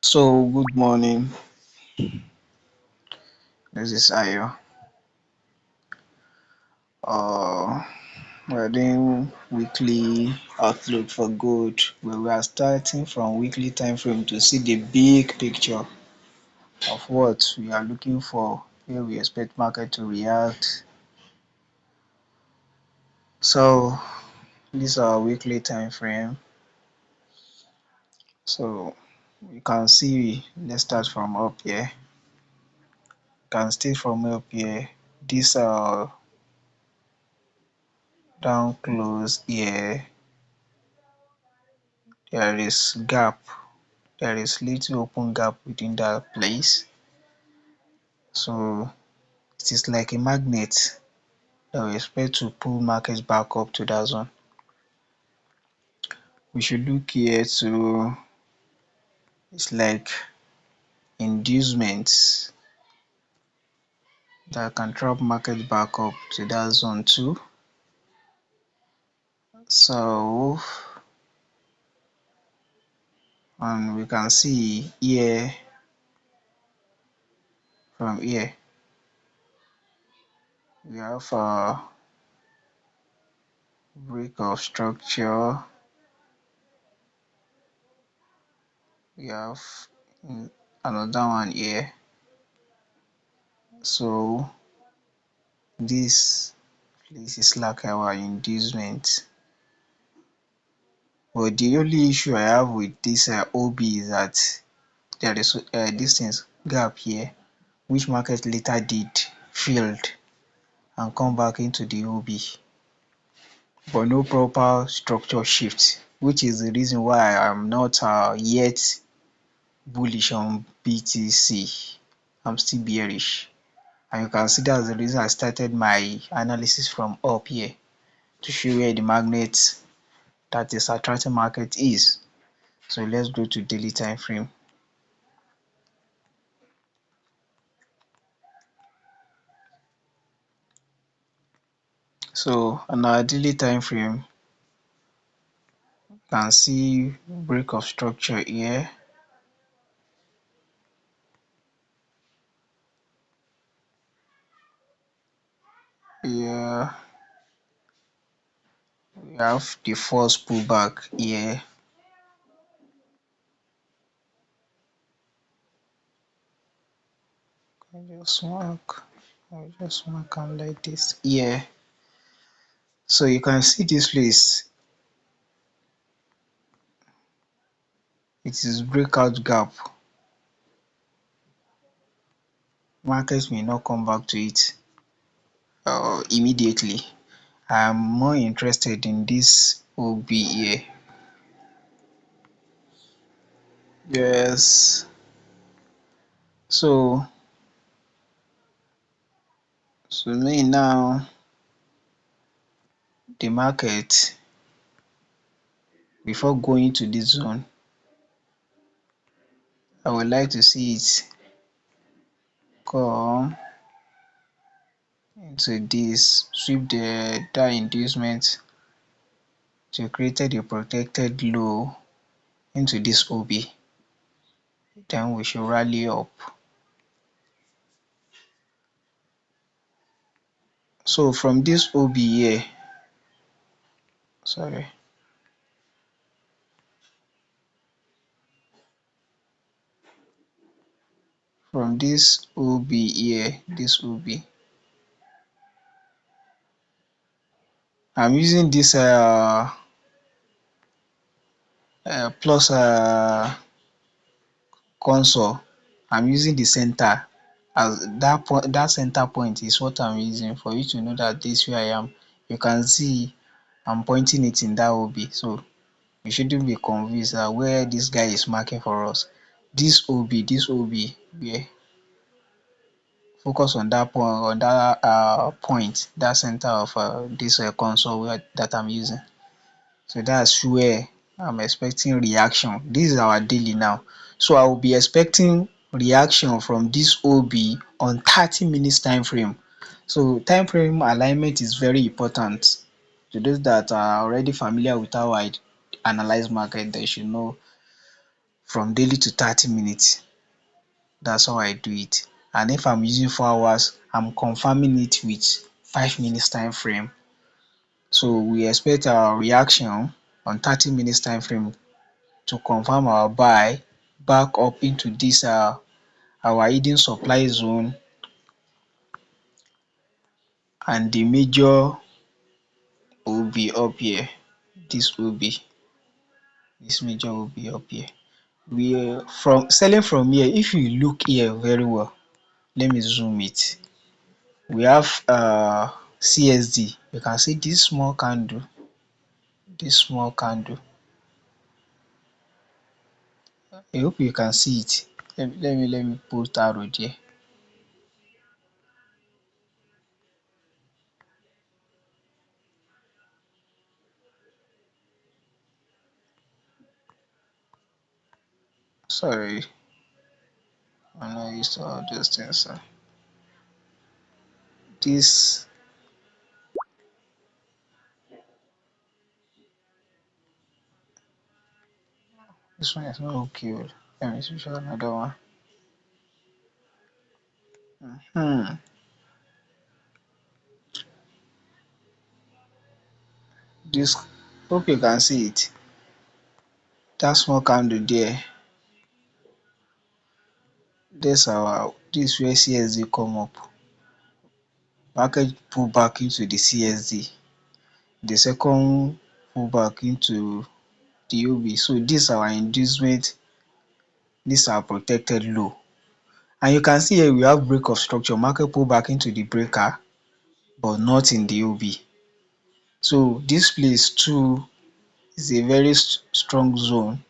So good morning. This is Ayo. Uh, we're doing weekly outlook for good, where we are starting from weekly time frame to see the big picture of what we are looking for, where we expect market to react. So this is our weekly time frame. So you can see. Let's start from up here. You can start from up here. This down close here. There is gap. There is little open gap within that place, so it is like a magnet that we expect to pull market back up to that zone. We should look here to, it's like inducements that can drop market back up to that zone too. So and we can see here, from here we have a break of structure. We have another one here. So this place is like our inducement, but the only issue I have with this OB is that there is this things gap here, which market later did filled and come back into the OB, but no proper structure shift, which is the reason why I am not yet bullish on BTC. I'm still bearish, and you can see that's the reason I started my analysis from up here, to show where the magnet that is attracting market is. So let's go to daily time frame. So on our daily time frame, you can see break of structure here. Here we have the first pullback here. I just mark am like this here. So you can see this place, it is breakout gap. Market may not come back to it immediately. I'm more interested in this OB here. Yes. So me now, the market, before going to this zone, I would like to see it come into this, sweep that inducement to created a protected low into this OB, then we should rally up. So from this OB here, sorry, from this OB here, this OB, I'm using this plus console. I'm using the center as that point. That center point is what I'm using for you to know that this where I am. You can see I'm pointing it in that OB, so you shouldn't be confused that where this guy is marking for us. This OB, yeah. Focus on that point, on that point, that center of this console that I'm using. So that's where I'm expecting reaction. This is our daily now, so I will be expecting reaction from this OB on 30 minutes time frame. So time frame alignment is very important. To those that are already familiar with how I analyze market, they should know from daily to 30 minutes. That's how I do it. And if I'm using 4 hours, I'm confirming it with 5 minutes time frame. So we expect our reaction on 30 minutes time frame to confirm our buy back up into this our hidden supply zone, and the major will be up here. This will be this major will be up here. We from selling from here, if you look here very well, let me zoom it. We have CSD. You can see this small candle, this small candle. I hope you can see it. Let me put arrow there. Sorry, I'm not used to all those things. So this this one is not okay. Let me switch on another one. Hmm. This, hope you can see it. That small candle there. This where CSD come up. Market pull back into the CSD. The second pull back into the OB. So this our inducement, this our protected low. And you can see here we have break of structure. Market pull back into the breaker, but not in the OB. So this place too is a very strong zone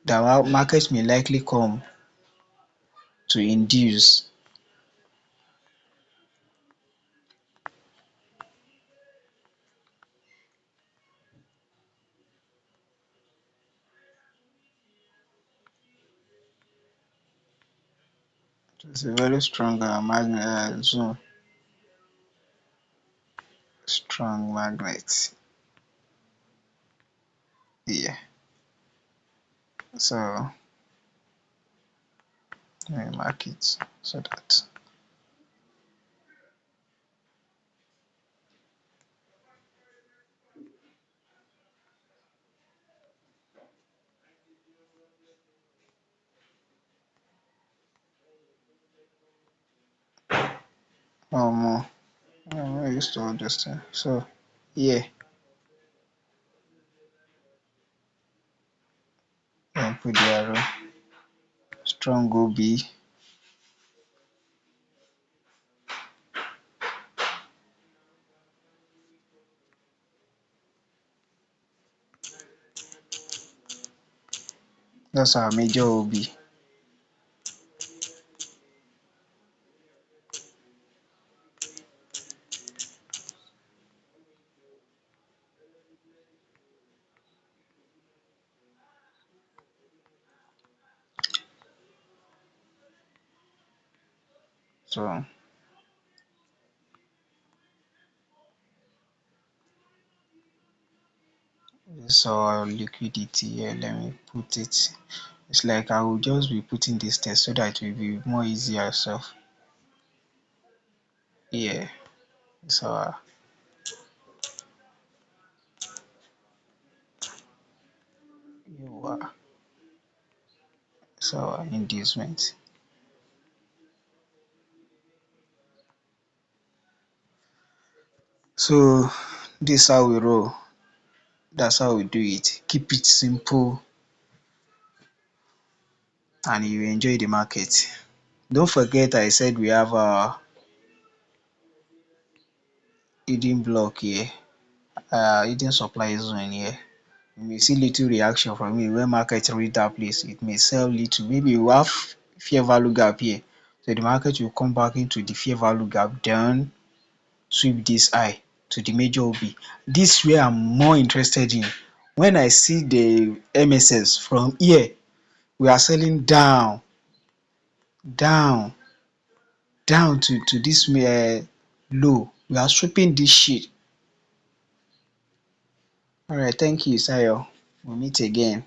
that market may likely come to induce. It's a very strong zone, strong magnet. Yeah. So let me mark it so that um I'm not used to all this thing. So yeah, and put the arrow. Strong OB. That's our major OB. So this our liquidity here. Let me put it. It's like I will just be putting this test so that it will be more easier. So yeah, it's our you are so our inducement. So this is how we roll. That's how we do it. Keep it simple and you enjoy the market. Don't forget I said we have our hidden block here, hidden supply zone here. You may see little reaction from it when market reach that place. It may sell little. Maybe you have fair value gap here. So the market will come back into the fair value gap, then sweep this high to the major OB. This where I'm more interested in. When I see the MSS from here, we are selling down, down, down to this low. We are sweeping this shit. Alright, thank you, Sayo. We'll meet again.